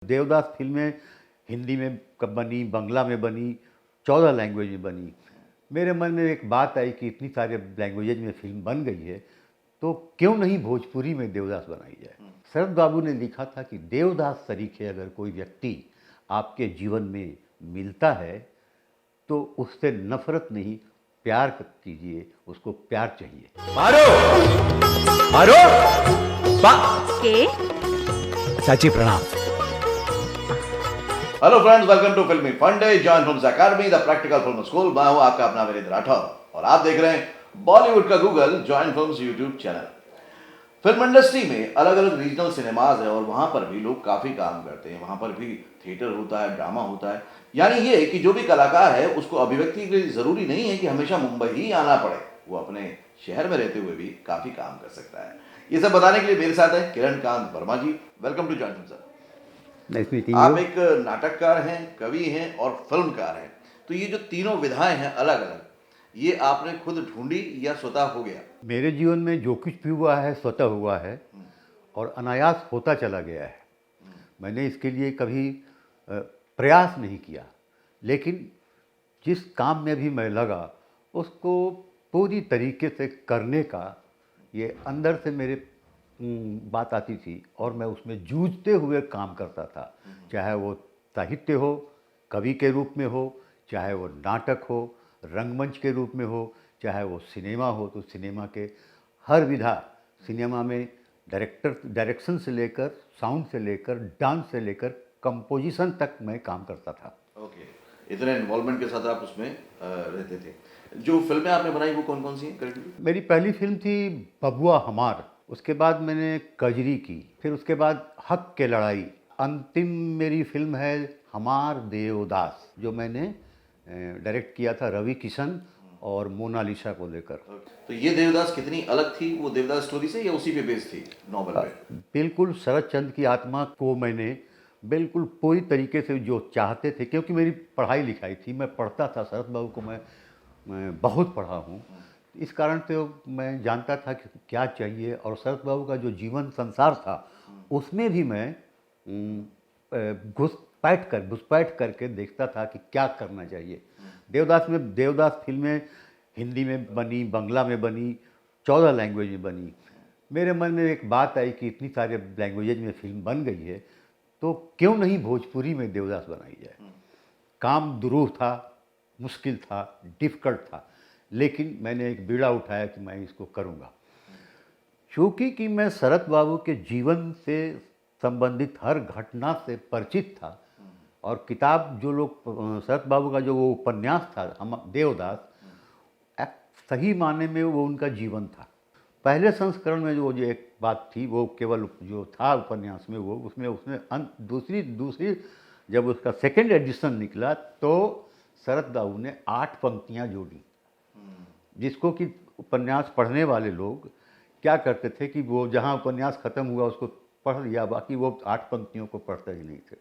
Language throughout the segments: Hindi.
देवदास फिल्में हिंदी में कब बनी, बांग्ला में बनी, 14 लैंग्वेज में बनी। मेरे मन में एक बात आई कि इतनी सारे लैंग्वेजेज में फिल्म बन गई है, तो क्यों नहीं भोजपुरी में देवदास बनाई जाए। शरद बाबू ने लिखा था कि देवदास तरीके अगर कोई व्यक्ति आपके जीवन में मिलता है तो उससे नफरत नहीं, प्यार कीजिए, उसको प्यार चाहिए। मारो मारो के चाची प्रणाम। हेलो फ्रेंड्स, वेलकम टू फिल्मी फंडे join films academy the practical film school. मैं हूं आपका अपना वीरेंद्र राठौर और आप देख रहे हैं बॉलीवुड का Google join films YouTube channel. Film industry में अलग अलग रीजनल सिनेमाज है और वहां पर भी लोग काफी काम करते हैं। वहां पर भी थिएटर होता है, ड्रामा होता है। यानी ये कि जो भी कलाकार है उसको अभिव्यक्ति के लिए जरूरी नहीं है कि हमेशा मुंबई ही आना पड़े, वो अपने शहर में रहते हुए भी काफी काम कर सकता है। ये सब बताने के लिए मेरे साथ है Kiran Kant Verma ji. Welcome to join film sir. आप एक नाटककार हैं, कवि हैं और फिल्मकार हैं, तो ये जो तीनों विधाएं हैं अलग अलग, ये आपने खुद ढूंढी या स्वतः हो गया? मेरे जीवन में जो कुछ भी हुआ है स्वतः हुआ है और अनायास होता चला गया है। मैंने इसके लिए कभी प्रयास नहीं किया, लेकिन जिस काम में भी मैं लगा उसको पूरी तरीके से करने का ये अंदर से मेरे बात आती थी और मैं उसमें जूझते हुए काम करता था। चाहे वो साहित्य हो, कवि के रूप में हो, चाहे वो नाटक हो, रंगमंच के रूप में हो, चाहे वो सिनेमा हो, तो सिनेमा के हर विधा, सिनेमा में डायरेक्शन से लेकर, साउंड से लेकर, डांस से लेकर, कंपोजिशन तक मैं काम करता था। ओके, इतने इन्वॉल्वमेंट के साथ आप उसमें रहते थे। जो फिल्में आपने बनाई वो कौन कौन सी हैं? मेरी पहली फिल्म थी बबुआ हमार, उसके बाद मैंने कजरी की, फिर उसके बाद हक के लड़ाई, अंतिम मेरी फिल्म है हमार देवदास, जो मैंने डायरेक्ट किया था रवि किशन और मोनालिसा को लेकर। तो ये देवदास कितनी अलग थी वो देवदास स्टोरी से, या उसी पे बेस्ड थी नॉवल पे? बिल्कुल शरद चंद्र की आत्मा को मैंने बिल्कुल पूरी तरीके से जो चाहते थे, क्योंकि मेरी पढ़ाई लिखाई थी, मैं पढ़ता था, शरद बाबू को मैं बहुत पढ़ा हूँ, इस कारण से मैं जानता था कि क्या चाहिए। और शरद बाबू का जो जीवन संसार था उसमें भी मैं घुसपैठ करके देखता था कि क्या करना चाहिए। देवदास फिल्में हिंदी में बनी, बांग्ला में बनी, 14 लैंग्वेज में बनी। मेरे मन में एक बात आई कि इतनी सारे लैंग्वेजेज में फिल्म बन गई है, तो क्यों नहीं भोजपुरी में देवदास बनाई जाए। काम दुरूह था, मुश्किल था, डिफ़िकल्ट था, लेकिन मैंने एक बीड़ा उठाया कि मैं इसको करूँगा। चूँकि कि मैं शरद बाबू के जीवन से संबंधित हर घटना से परिचित था और किताब जो लोग शरद बाबू का जो वो उपन्यास था हम देवदास, सही माने में वो उनका जीवन था। पहले संस्करण में जो एक बात थी वो केवल जो था उपन्यास में, वो उसमें दूसरी जब उसका सेकेंड एडिशन निकला तो शरद बाबू ने 8 पंक्तियाँ जोड़ी, जिसको कि उपन्यास पढ़ने वाले लोग क्या करते थे कि वो जहाँ उपन्यास ख़त्म हुआ उसको पढ़ लिया, बाकी वो 8 पंक्तियों को पढ़ते ही नहीं थे।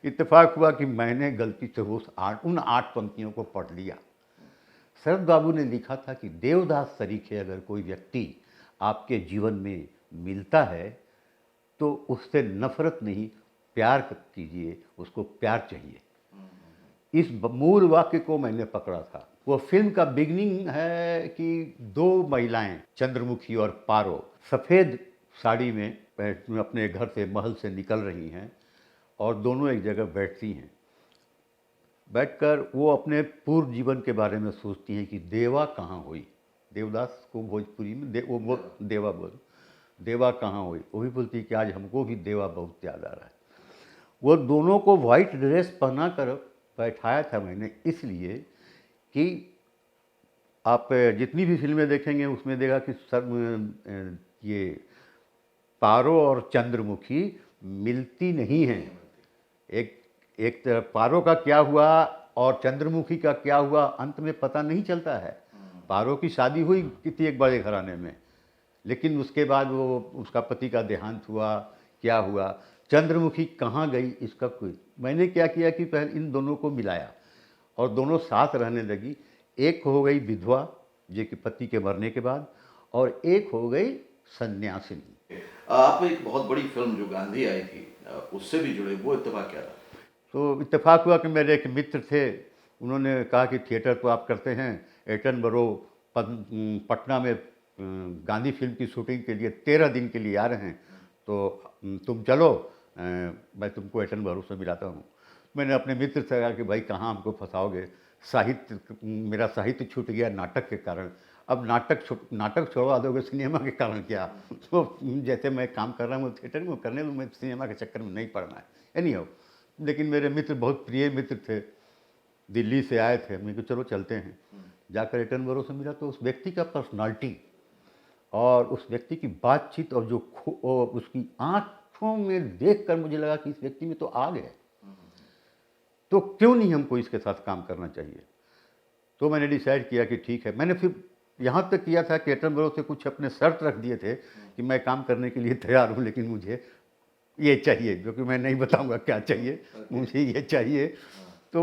इत्तेफाक हुआ कि मैंने गलती से उन 8 पंक्तियों को पढ़ लिया। शरद बाबू ने लिखा था कि देवदास तरीके अगर कोई व्यक्ति आपके जीवन में मिलता है तो उससे नफरत नहीं, प्यार कीजिए, उसको प्यार चाहिए। इस मूल वाक्य को मैंने पकड़ा था। वो फिल्म का बिगनिंग है कि 2 महिलाएं, चंद्रमुखी और पारो, सफ़ेद साड़ी में अपने घर से, महल से निकल रही हैं और दोनों एक जगह बैठती हैं। बैठकर वो अपने पूर्व जीवन के बारे में सोचती हैं कि देवा कहाँ हुई। देवदास को भोजपुरी में देवा कहाँ हुई। वो भी बोलती है कि आज हमको भी देवा बहुत याद आ रहा है। वो दोनों को वाइट ड्रेस पहना कर बैठाया था मैंने, इसलिए कि आप जितनी भी फिल्में देखेंगे उसमें देखा कि ये पारो और चंद्रमुखी मिलती नहीं हैं। एक तरफ पारो का क्या हुआ और चंद्रमुखी का क्या हुआ अंत में पता नहीं चलता है। पारो की शादी हुई किसी एक बड़े घराने में, लेकिन उसके बाद वो उसका पति का देहांत हुआ, क्या हुआ, चंद्रमुखी कहाँ गई, इसका कोई। मैंने क्या किया कि पहले इन दोनों को मिलाया और दोनों साथ रहने लगी। एक हो गई विधवा, जो कि पति के मरने के बाद, और एक हो गई सन्यासिनी। आप एक बहुत बड़ी फिल्म जो गांधी आई थी उससे भी जुड़े, वो इत्तेफाक क्या था? तो इत्तेफाक हुआ कि मेरे एक मित्र थे, उन्होंने कहा कि थिएटर तो आप करते हैं, एटनबरो पटना में गांधी फिल्म की शूटिंग के लिए 13 दिन के लिए आ रहे हैं, तो तुम चलो, मैं तुमको एटनबरो से मिलाता हूँ। मैंने अपने मित्र से कहा कि भाई कहाँ हमको फंसाओगे, साहित्य, मेरा साहित्य छूट गया नाटक के कारण, अब नाटक छोड़वा दोगे सिनेमा के कारण क्या? तो जैसे मैं काम कर रहा हूँ थिएटर में करने लूँ, मैं सिनेमा के चक्कर में नहीं पड़ना है। एनी हो, लेकिन मेरे मित्र बहुत प्रिय मित्र थे, दिल्ली से आए थे, मैं कहा चलो चलते हैं। जाकर एटनबरो से मिला तो उस व्यक्ति का पर्सनालिटी और उस व्यक्ति की बातचीत और और उसकी आँखों में देखकर मुझे लगा कि इस व्यक्ति में तो आग है, तो क्यों नहीं हमको इसके साथ काम करना चाहिए। तो मैंने डिसाइड किया कि ठीक है। मैंने फिर यहाँ तक किया था कि एटनबरो से कुछ अपने शर्त रख दिए थे कि मैं काम करने के लिए तैयार हूँ, लेकिन मुझे ये चाहिए, जो कि मैं नहीं बताऊँगा क्या चाहिए, मुझे ये चाहिए। तो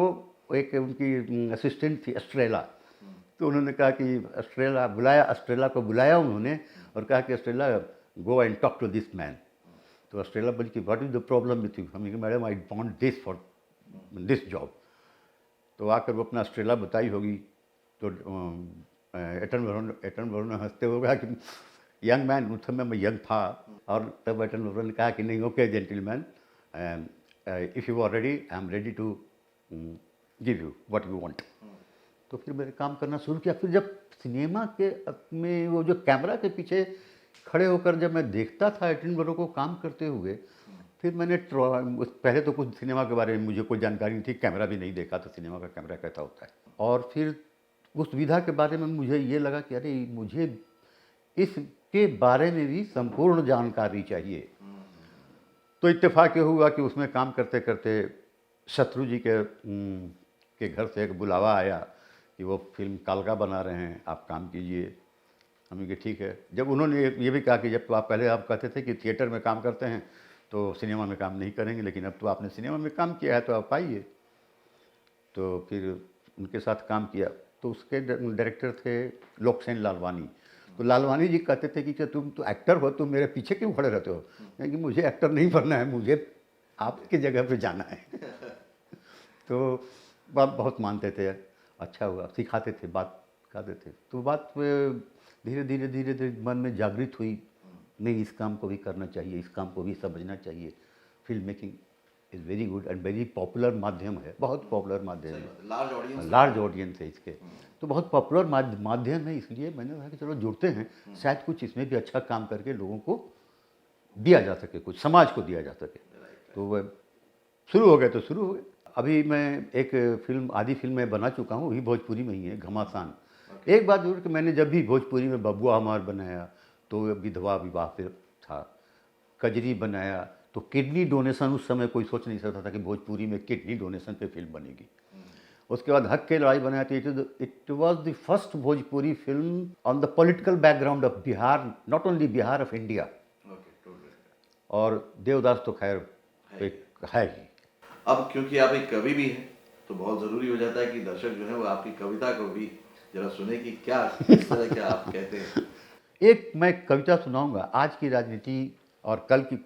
एक उनकी असिस्टेंट थी अस्ट्रेला, तो उन्होंने कहा कि अस्ट्रेला को बुलाया उन्होंने और कहा कि अस्ट्रेला go and talk to this man. तो अस्ट्रेला बोली कि what is the problem with you? हमने कहा madam I want this for this job. तो आकर वो अपना अस्ट्रेला बताई होगी, तो एटनबरो ने हंसते हुए कहा कि यंग मैन, उस समय मैं यंग था, और तब एटनबरो ने कहा कि नहीं, okay gentleman, if you are ready I am ready to give you what you want. तो फिर मैंने काम करना शुरू किया। फिर जब सिनेमा के में वो जो कैमरा के पीछे खड़े होकर जब मैं देखता था एटनबरो को काम करते हुए, फिर मैंने पहले तो कुछ सिनेमा के बारे में मुझे कोई जानकारी नहीं थी, कैमरा भी नहीं देखा था, सिनेमा का कैमरा कैसा होता है। और फिर उस विधा के बारे में मुझे ये लगा कि अरे मुझे इसके बारे में भी संपूर्ण जानकारी चाहिए। तो इत्तेफाक ये हुआ कि उसमें काम करते करते शत्रु जी के घर से एक बुलावा आया कि वो फिल्म कालका बना रहे हैं, आप काम कीजिए। हमने कहा ठीक है। जब उन्होंने ये भी कहा कि जब तो आप पहले आप कहते थे कि थिएटर में काम करते हैं तो सिनेमा में काम नहीं करेंगे, लेकिन अब तो आपने सिनेमा में काम किया है तो आप आइए। तो फिर उनके साथ काम किया। तो उसके डायरेक्टर थे लोकसेन लालवानी। तो लालवानी जी कहते थे कि तुम तो एक्टर हो, तुम मेरे पीछे क्यों खड़े रहते हो? क्योंकि मुझे एक्टर नहीं बनना है, मुझे आपकी जगह पे जाना है। तो बात बहुत मानते थे, अच्छा हुआ, सिखाते थे, बात सिखाते थे। तो बात धीरे धीरे मन में जागृत हुई, नहीं इस काम को भी करना चाहिए, इस काम को भी समझना चाहिए। Film making is very good and very popular माध्यम है, बहुत पॉपुलर माध्यम है, लार्ज ऑडियंस है इसके, तो बहुत पॉपुलर माध्यम है। इसलिए मैंने कहा कि चलो जुड़ते हैं, शायद कुछ इसमें भी अच्छा काम करके लोगों को दिया जा सके, कुछ समाज को दिया जा सके। तो वह शुरू हो गए तो शुरू हो गए। अभी मैं एक फिल्म, आधी फिल्म में बना चुका हूँ, वही भोजपुरी में ही है, घमासान। एक बात जरूर कि मैंने जब भी भोजपुरी में बबुआ हमार बनाया तो विधवा विवाह पे था, कजरी बनाया तो किडनी डोनेशन, उस समय कोई सोच नहीं सकता था कि भोजपुरी में किडनी डोनेशन पे फिल्म बनेगी। उसके बाद हक के लड़ाई बनाया तो it was the first Bhojpuri film on the political background of Bihar, not only Bihar, of India. और देवदास तो खैर एक है ही। अब क्योंकि आप एक कवि भी हैं तो बहुत ज़रूरी हो जाता है कि दर्शक जो है वो आपकी कविता को भी जरा सुने कि क्या किस तरह क्या आप कहते हैं। एक मैं कविता सुनाऊंगा, आज की राजनीति और कल की,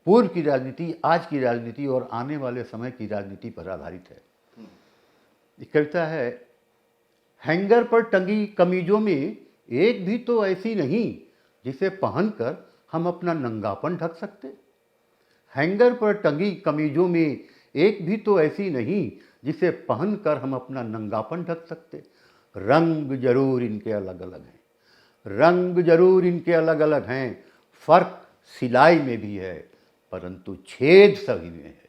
पूर्व की राजनीति, आज की राजनीति और आने वाले समय की राजनीति पर आधारित है। ये कविता है, हैंगर पर टंगी कमीजों में एक भी तो ऐसी नहीं जिसे पहनकर हम अपना नंगापन ढक सकते। हैंगर पर टंगी कमीजों में एक भी तो ऐसी नहीं जिसे पहनकर हम अपना नंगापन ढक सकते। रंग जरूर इनके अलग अलग हैं, रंग जरूर इनके अलग अलग हैं, फर्क सिलाई में भी है परंतु छेद सभी में है।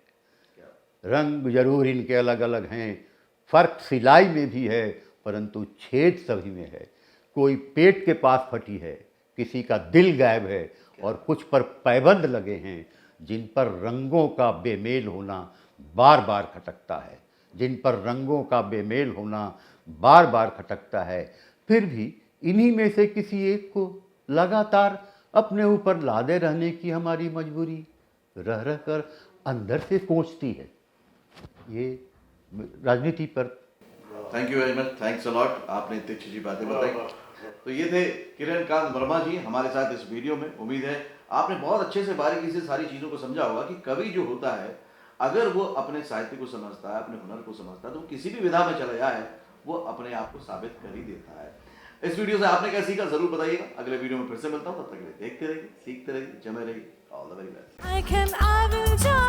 रंग जरूर इनके अलग अलग हैं, फर्क सिलाई में भी है परंतु छेद सभी में है। कोई पेट के पास फटी है, किसी का दिल गायब है और कुछ पर पैबंद लगे हैं जिन पर रंगों का बेमेल होना बार बार खटकता है, जिन पर रंगों का बेमेल होना बार बार खटकता है। फिर भी इन्हीं में से किसी एक को लगातार अपने ऊपर लादे रहने की हमारी मजबूरी रह रह कर अंदर से कोंचती है। ये राजनीति पर। Thank you very much, thanks a lot, आपने इतनी अच्छी बातें बताई। तो ये थे किरण कांत वर्मा जी हमारे साथ इस वीडियो में। उम्मीद है आपने बहुत अच्छे से बारीकी से सारी चीज़ों को समझा होगा कि कवि जो होता है, अगर वो अपने साहित्य को समझता है, अपने हुनर को समझता है, तो किसी भी विधा में चला जाए वो अपने आप को साबित कर ही देता है। इस वीडियो से आपने क्या सीखा जरूर बताइएगा। अगले वीडियो में फिर से मिलता हूँ, तब तक के लिए देखते रहिए, सीखते रहिए, जमे रहिए। All the very best. I will join